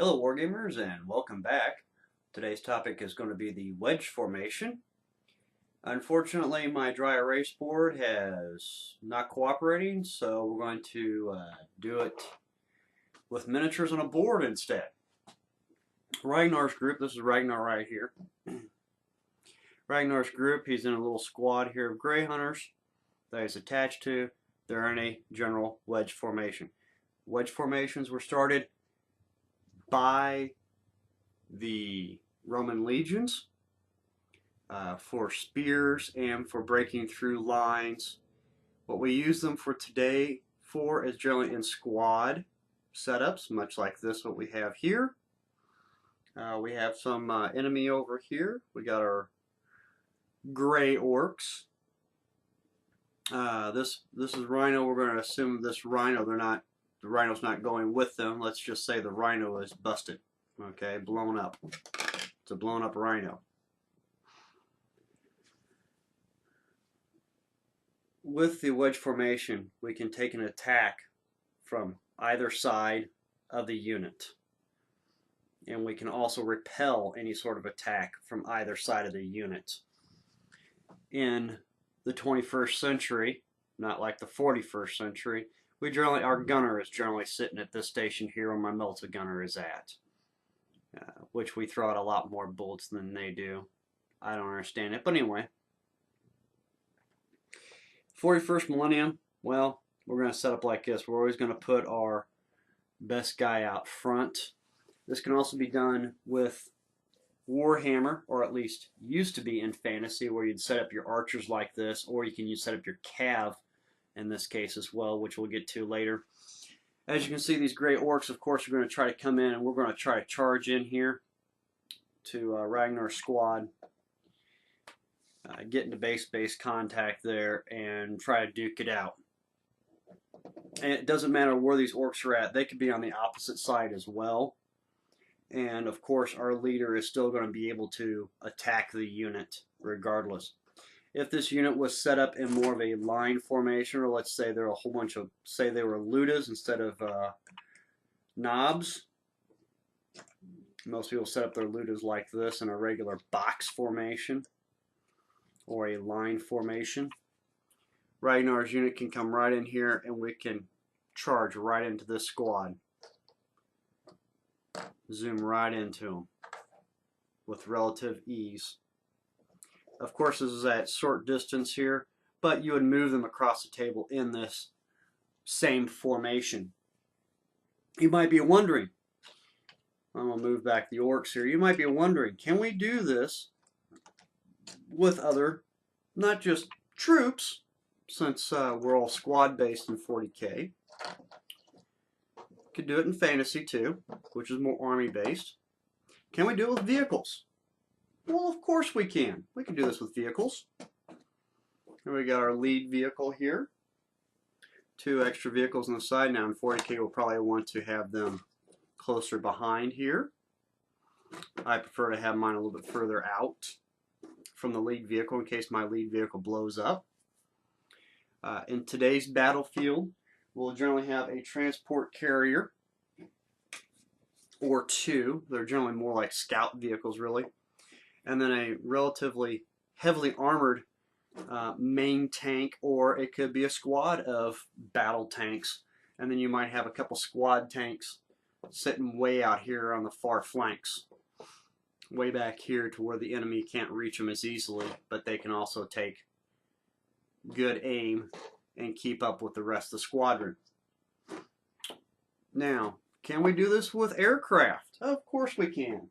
Hello Wargamers and welcome back. Today's topic is going to be the wedge formation. Unfortunately my dry erase board has not cooperating, so we're going to do it with miniatures on a board instead. Ragnar's group, this is Ragnar right here. Ragnar's group, he's in a little squad here of Grey Hunters that he's attached to. They're in a general wedge formation. Wedge formations were started by the Roman legions for spears and for breaking through lines. What we use them for today for is generally in squad setups, much like this what we have here. We have some enemy over here. We got our gray orcs. This is Rhino. We're going to assume this Rhino, the Rhino's not going with them. Let's just say the Rhino is busted. Okay, blown up. It's a blown up Rhino. With the wedge formation, we can take an attack from either side of the unit. And we can also repel any sort of attack from either side of the unit. In the 21st century, not like the 41st century, our gunner is generally sitting at this station here where my melta gunner is at, which we throw out a lot more bullets than they do. I don't understand it, but anyway. 41st millennium, well, we're going to set up like this. We're always going to put our best guy out front. This can also be done with Warhamer, or at least used to be in fantasy, where you'd set up your archers like this, or you can set up your cav in this case as well, which we'll get to later. As you can see, these gray orcs, of course, are going to try to come in, and we're going to try to charge in here to Ragnar's squad, get into base contact there, and try to duke it out. And it doesn't matter where these orcs are at. They could be on the opposite side as well. And, of course, our leader is still going to be able to attack the unit regardless. If this unit was set up in more of a line formation, or let's say there are a whole bunch of, say they were ludas instead of knobs. Most people set up their ludas like this in a regular box formation or a line formation. Ragnar's unit can come right in here and we can charge right into this squad. Zoom right into them with relative ease. Of course, this is at short distance here, but you would move them across the table in this same formation. You might be wondering, I'm going to move back the orcs here, you might be wondering, can we do this with other, not just troops, since we're all squad based in 40K. Could do it in fantasy too, which is more army based. Can we do it with vehicles? Well, of course we can. We can do this with vehicles. Here we got our lead vehicle here. 2 extra vehicles on the side. Now in 40K we'll probably want to have them closer behind here. I prefer to have mine a little bit further out from the lead vehicle in case my lead vehicle blows up. In today's battlefield, we'll generally have a transport carrier or 2. They're generally more like scout vehicles really. And then a relatively heavily armored main tank, or it could be a squad of battle tanks. And then you might have a couple squad tanks sitting way out here on the far flanks. Way back here to where the enemy can't reach them as easily, but they can also take good aim and keep up with the rest of the squadron. Now, can we do this with aircraft? Of course we can.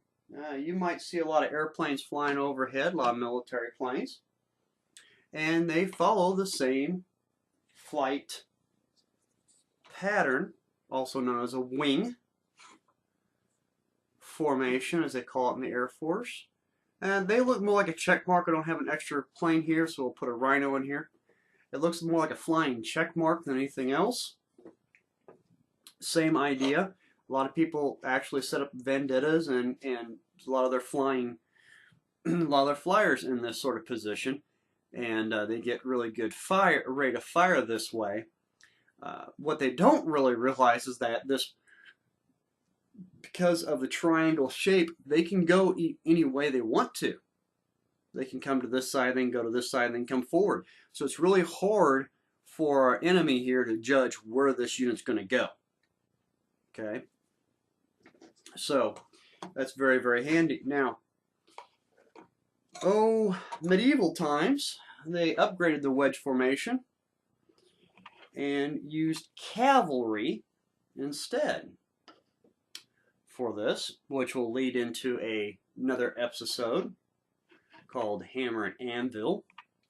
You might see a lot of airplanes flying overhead, a lot of military planes, and they follow the same flight pattern, also known as a wing formation, as they call it in the Air Force. And they look more like a check mark. I don't have an extra plane here, so we'll put a Rhino in here. It looks more like a flying check mark than anything else. Same idea. A lot of people actually set up vendettas and a lot of their flyers in this sort of position, and they get really good rate of fire this way. What they don't really realize is that this because of the triangle shape, they can go any way they want to. They can come to this side, then go to this side, then come forward. So it's really hard for our enemy here to judge where this unit's going to go. Okay, so that's very, very handy. Now, medieval times, they upgraded the wedge formation and used cavalry instead for this, which will lead into another episode called Hammer and Anvil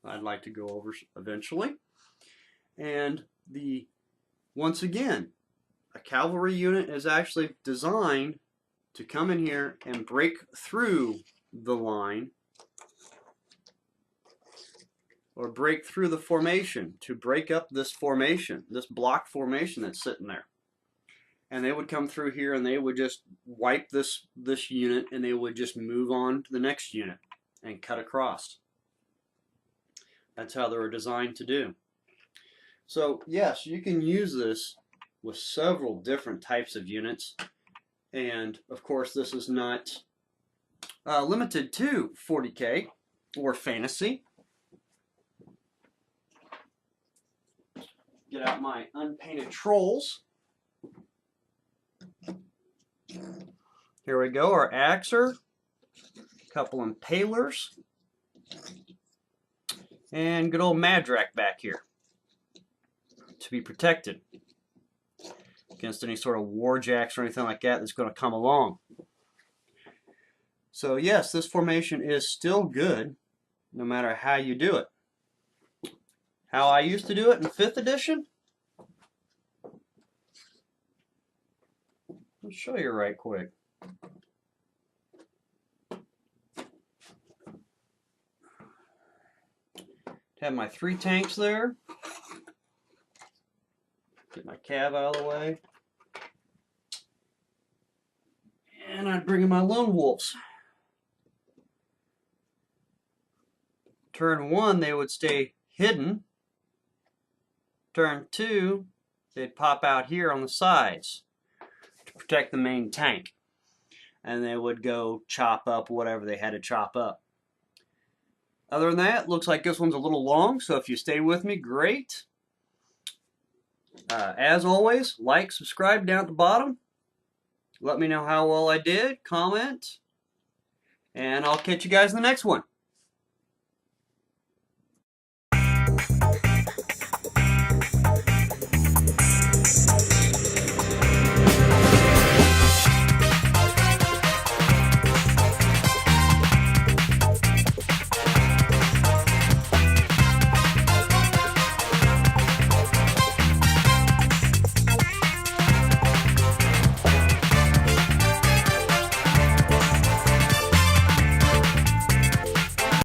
I'd like to go over eventually. And once again, a cavalry unit is actually designed to come in here and break through the line or break through the formation, to break up this formation, this block formation that's sitting there. And they would come through here and they would just wipe this unit, and they would just move on to the next unit and cut across. That's how they were designed to do. So yes, you can use this with several different types of units. And of course, this is not limited to 40K or fantasy. Get out my unpainted trolls. Here we go, our Axer, a couple Impalers, and good old Madrak back here to be protected against any sort of warjacks or anything like that that's going to come along. So yes, this formation is still good no matter how you do it. How I used to do it in 5th edition? I'll show you right quick. Have my 3 tanks there. Get my cav out of the way. And I'd bring in my lone wolves. Turn 1, they would stay hidden. Turn 2, they'd pop out here on the sides to protect the main tank. And they would go chop up whatever they had to chop up. Other than that, looks like this one's a little long, so if you stay with me, great. As always, like, subscribe down at the bottom. Let me know how well I did, comment, and I'll catch you guys in the next one.